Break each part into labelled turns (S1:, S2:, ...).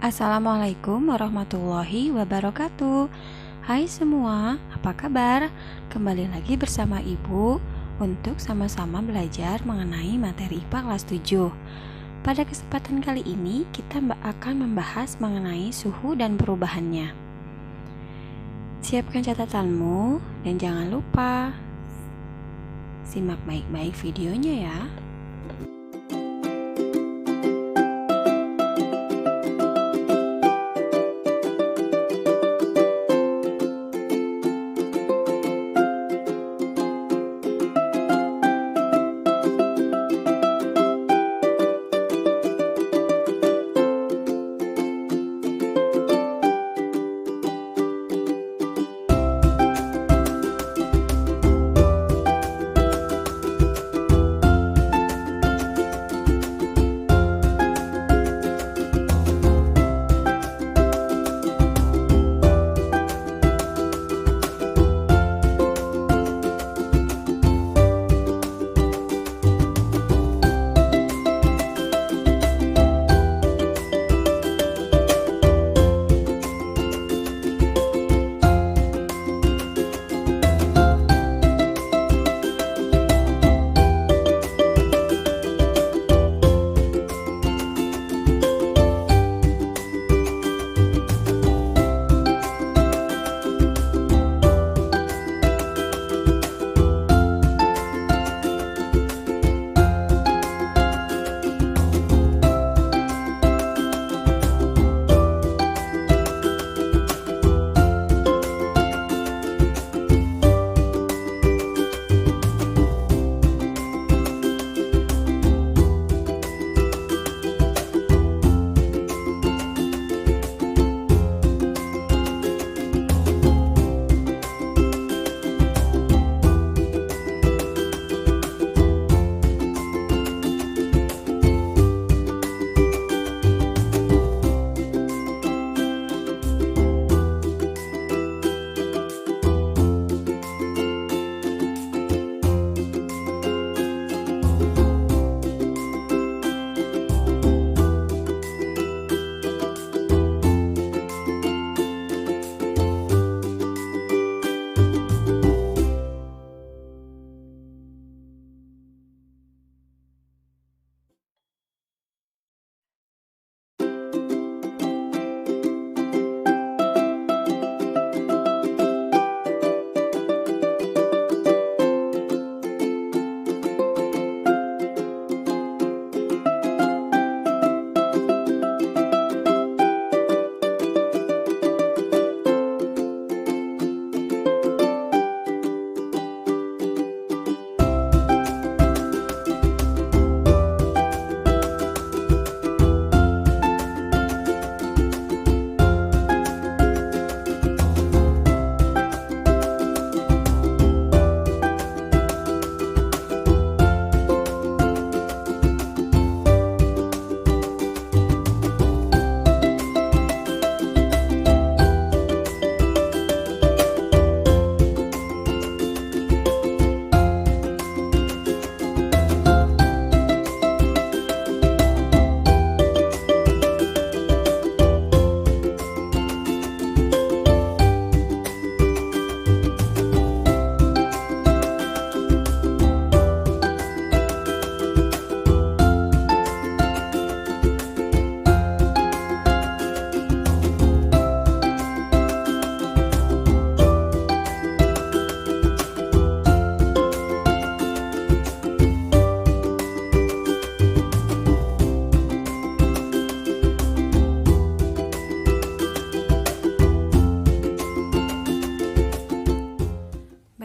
S1: Assalamualaikum warahmatullahi wabarakatuh. Hai semua, apa kabar? Kembali lagi bersama Ibu untuk sama-sama belajar mengenai materi IPA kelas 7. Pada kesempatan kali ini kita akan membahas mengenai suhu dan perubahannya. Siapkan catatanmu dan jangan lupa simak baik-baik videonya ya.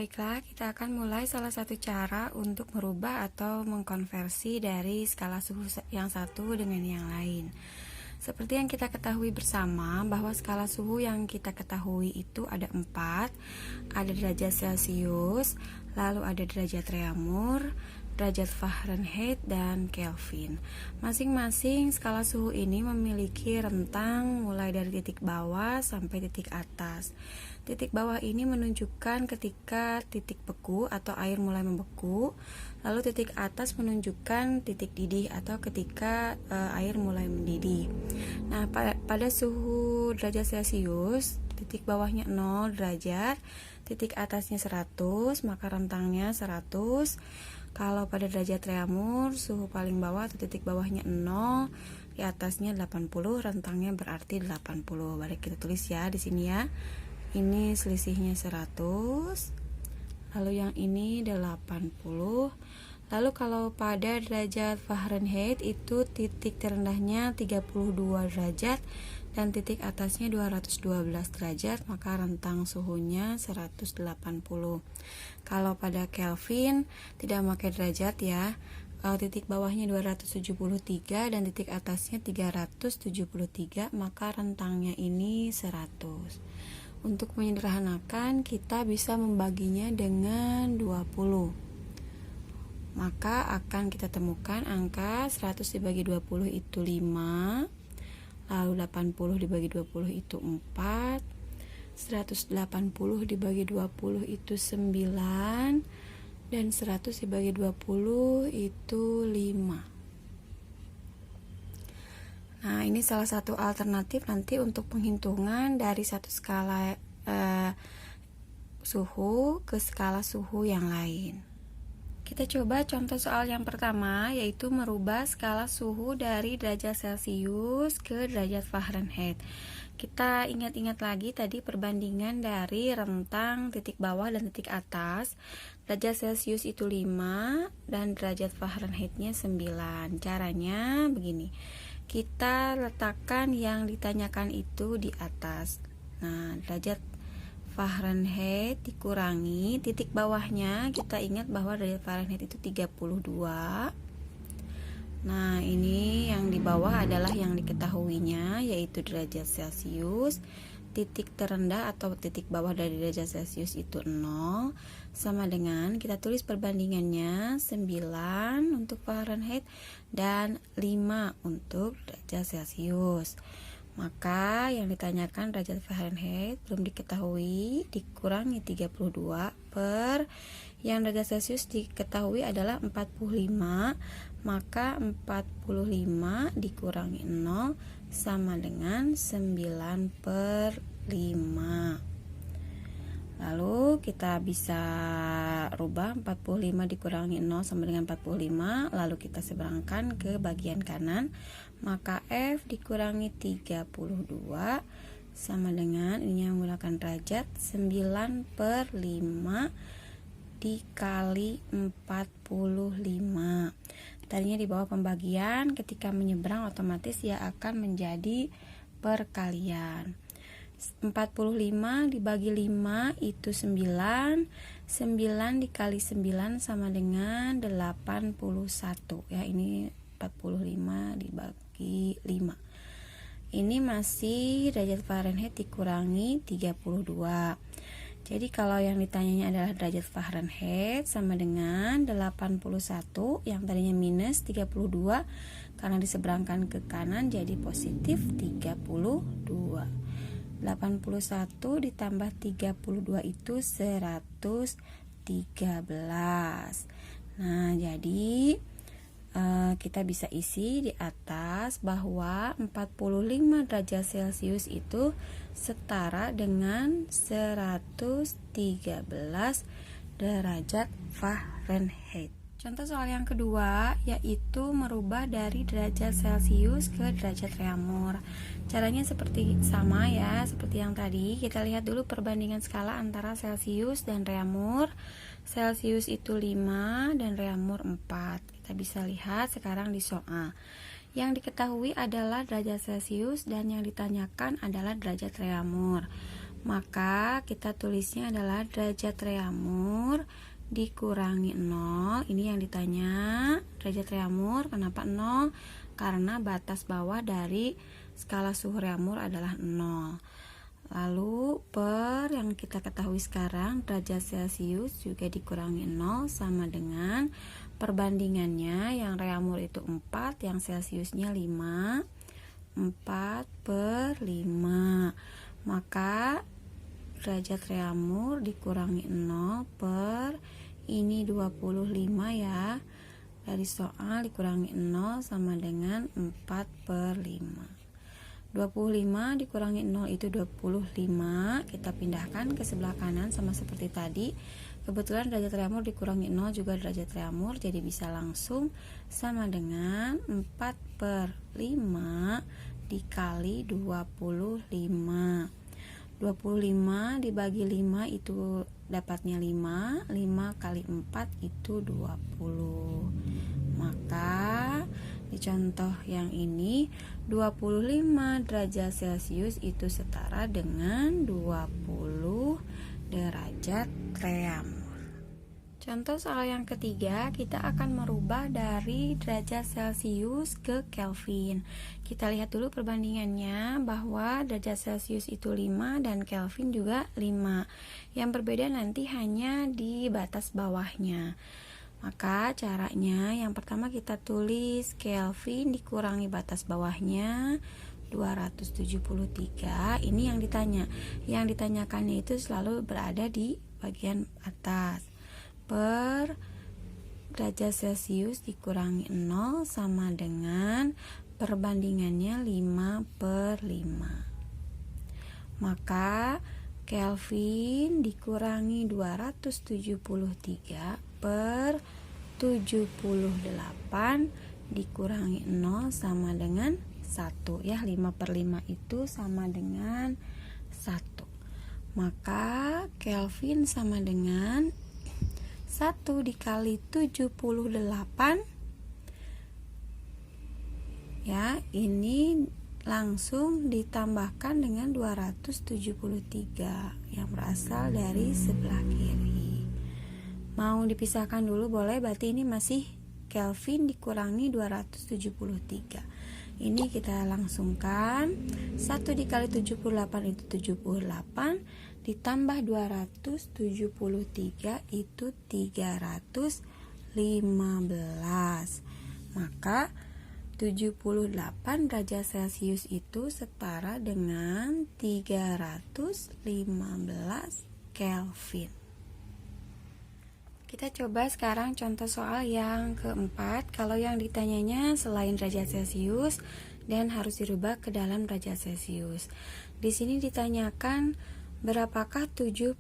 S1: Baiklah, kita akan mulai salah satu cara untuk merubah atau mengkonversi dari skala suhu yang satu dengan yang lain. Seperti yang kita ketahui bersama bahwa skala suhu yang kita ketahui itu ada 4, ada derajat Celcius, lalu ada derajat Reaumur, derajat Fahrenheit, dan Kelvin. Masing-masing skala suhu ini memiliki rentang mulai dari titik bawah sampai titik atas. Titik bawah ini menunjukkan ketika titik beku atau air mulai membeku. Lalu titik atas menunjukkan titik didih atau ketika air mulai mendidih. Nah, pada suhu derajat Celcius, titik bawahnya 0 derajat, titik atasnya 100, maka rentangnya 100. Kalau pada derajat reamur, suhu paling bawah atau titik bawahnya 0, di atasnya 80, rentangnya berarti 80. Baik, kita tulis ya di sini ya. Ini selisihnya 100, lalu yang ini 80. Lalu kalau pada derajat Fahrenheit itu titik terendahnya 32 derajat dan titik atasnya 212 derajat, maka rentang suhunya 180. Kalau pada Kelvin tidak memakai derajat ya, titik bawahnya 273 dan titik atasnya 373, maka rentangnya ini 100. Untuk menyederhanakan, kita bisa membaginya dengan 20. Maka akan kita temukan angka 100 dibagi 20 itu 5, lalu 80 dibagi 20 itu 4, 180 dibagi 20 itu 9, dan 100 dibagi 20 itu 5. Nah, ini salah satu alternatif nanti untuk penghitungan dari satu skala suhu ke skala suhu yang lain. Kita coba contoh soal yang pertama, yaitu merubah skala suhu dari derajat Celcius ke derajat Fahrenheit. Kita ingat-ingat lagi tadi perbandingan dari rentang titik bawah dan titik atas. Derajat Celcius itu 5 dan derajat Fahrenheitnya 9. Caranya begini. Kita letakkan yang ditanyakan itu di atas. Nah, derajat Fahrenheit dikurangi titik bawahnya. Kita ingat bahwa derajat Fahrenheit itu 32. Nah, ini yang di bawah adalah yang diketahuinya, yaitu derajat Celcius. Titik terendah atau titik bawah dari derajat Celcius itu 0, sama dengan kita tulis perbandingannya 9 untuk Fahrenheit dan 5 untuk derajat Celcius. Maka yang ditanyakan derajat Fahrenheit belum diketahui, dikurangi 32 per yang derajat Celcius diketahui adalah 45, maka 45 dikurangi 0 sama dengan 9 per 5. Lalu kita bisa rubah 45 dikurangi 0 sama dengan 45, lalu kita seberangkan ke bagian kanan, maka F dikurangi 32 sama dengan, ini menggunakan derajat, 9 per 5 dikali 45. Tadinya di bawah pembagian, ketika menyeberang otomatis dia akan menjadi perkalian. 45 dibagi 5 itu 9. 9 dikali 9 sama dengan 81. Ya, ini 45 dibagi 5. Ini masih derajat Fahrenheit dikurangi 32. Jadi kalau yang ditanyanya adalah derajat Fahrenheit sama dengan 81, yang tadinya minus 32, karena diseberangkan ke kanan jadi positif 32. 81 ditambah 32 itu 113. Nah, jadi kita bisa isi di atas bahwa 45 derajat Celcius itu setara dengan 113 derajat Fahrenheit. Contoh soal yang kedua yaitu merubah dari derajat Celcius ke derajat reamur. Caranya seperti sama ya, seperti yang tadi. Kita lihat dulu perbandingan skala antara Celcius dan reamur. Celcius itu 5 dan reamur 4. Kita bisa lihat sekarang di soal. Yang diketahui adalah derajat Celcius dan yang ditanyakan adalah derajat reamur. Maka kita tulisnya adalah derajat reamur dikurangi 0. Ini yang ditanya, derajat reamur. Kenapa 0? Karena batas bawah dari skala suhu reamur adalah 0. Lalu per yang kita ketahui sekarang, derajat Celcius juga dikurangi 0 sama dengan perbandingannya, yang reamur itu 4, yang Celciusnya 5. 4 per 5. Maka derajat reamur dikurangi 0 per ini 25 ya. Dari soal dikurangi 0 sama dengan 4 per 5. 25 dikurangi 0 itu 25. Kita pindahkan ke sebelah kanan sama seperti tadi. Kebetulan derajat reamur dikurangi 0 juga derajat reamur, jadi bisa langsung sama dengan 4 per 5 dikali 25. 25 dibagi 5 itu dapatnya 5. 5 kali 4 itu 20. Maka di contoh yang ini 25 derajat Celcius itu setara dengan 20 derajat reamur. Contoh soal yang ketiga, kita akan merubah dari derajat Celcius ke Kelvin. Kita lihat dulu perbandingannya, bahwa derajat Celcius itu 5 dan Kelvin juga 5. Yang berbeda nanti hanya di batas bawahnya. Maka caranya yang pertama kita tulis Kelvin dikurangi batas bawahnya 273. Ini yang ditanya. Yang ditanyakannya itu selalu berada di bagian atas. Per derajat Celcius dikurangi 0 sama dengan perbandingannya 5 per 5. Maka Kelvin dikurangi 273 per 78 dikurangi 0 sama dengan 1 ya. 5 per 5 itu sama dengan 1. Maka Kelvin sama dengan 1 dikali 78 ya, ini langsung ditambahkan dengan 273 yang berasal dari sebelah kiri. Mau dipisahkan dulu boleh, berarti ini masih Kelvin dikurangi 273. Ini kita langsungkan. 1 dikali 78 itu 78, ditambah 273 itu 315. Maka 78 derajat Celcius itu setara dengan 315 Kelvin. Kita coba sekarang contoh soal yang keempat. Kalau yang ditanyanya selain derajat Celcius dan harus dirubah ke dalam derajat Celcius. Di sini ditanyakan berapakah 77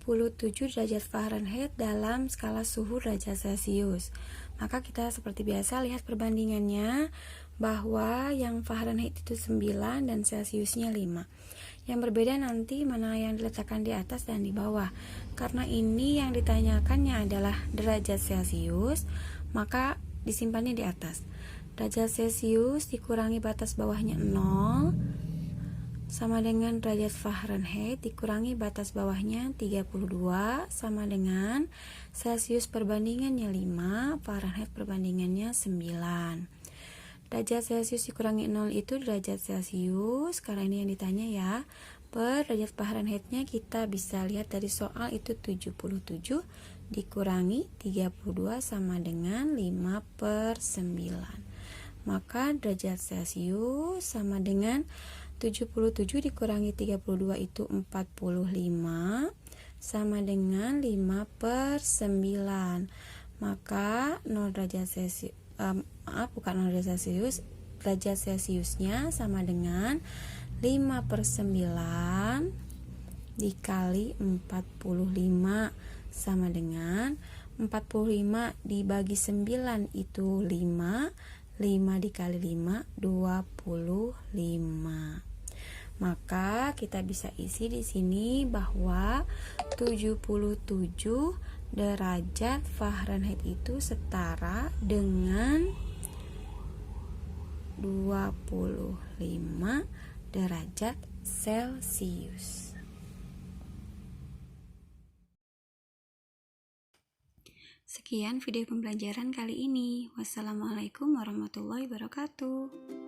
S1: derajat Fahrenheit dalam skala suhu derajat Celcius. Maka kita seperti biasa lihat perbandingannya, bahwa yang Fahrenheit itu 9 dan Celciusnya 5. Yang berbeda nanti mana yang diletakkan di atas dan di bawah. Karena ini yang ditanyakannya adalah derajat Celcius, maka disimpannya di atas. Derajat Celcius dikurangi batas bawahnya 0 sama dengan derajat Fahrenheit dikurangi batas bawahnya 32 sama dengan Celcius perbandingannya 5, Fahrenheit perbandingannya 9. Derajat Celcius dikurangi 0 itu derajat Celcius, karena ini yang ditanya ya. Per derajat Fahrenheitnya kita bisa lihat dari soal itu 77 dikurangi 32 sama dengan 5 per 9. Maka derajat Celcius sama dengan 77 dikurangi 32 itu 45 sama dengan 5 per 9. Maka 0 derajat Celcius bukan 0 derajat Celcius, derajat Celciusnya sama dengan 5 per 9 dikali 45 sama dengan 45 dibagi 9 itu 5, 5 dikali 5 25. Maka kita bisa isi di sini bahwa 77 derajat Fahrenheit itu setara dengan 25 derajat Celcius. Sekian video pembelajaran kali ini. Wassalamualaikum warahmatullahi wabarakatuh.